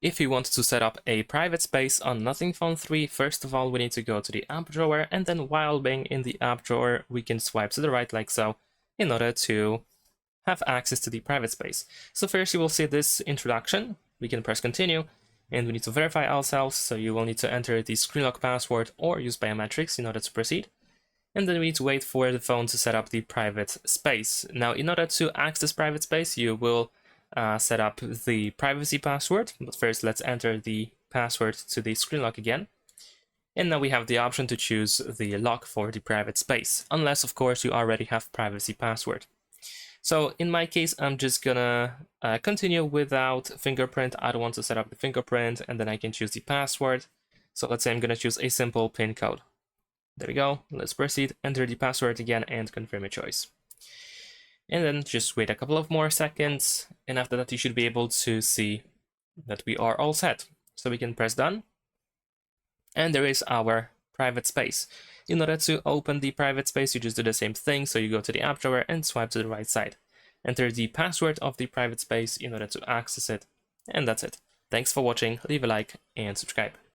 If we want to set up a private space on Nothing Phone 3, first of all, we need to go to the app drawer, and then while being in the app drawer, we can swipe to the right like so in order to have access to the private space. So first you will see this introduction. We can press continue, and we need to verify ourselves, so you will need to enter the screen lock password or use biometrics in order to proceed. And then we need to wait for the phone to set up the private space. Now, in order to access private space, you will set up the privacy password. But first, let's enter the password to the screen lock again. And now we have the option to choose the lock for the private space, unless, of course, you already have privacy password. So in my case, I'm just gonna continue without fingerprint. I don't want to set up the fingerprint, and then I can choose the password. So let's say I'm gonna choose a simple PIN code. There we go. Let's proceed, enter the password again, and confirm your choice. And then just wait a couple of more seconds, and after that you should be able to see that we are all set. So we can press done, and there is our private space. In order to open the private space, you just do the same thing. So you go to the app drawer and swipe to the right side. Enter the password of the private space in order to access it, and that's it. Thanks for watching, leave a like and subscribe.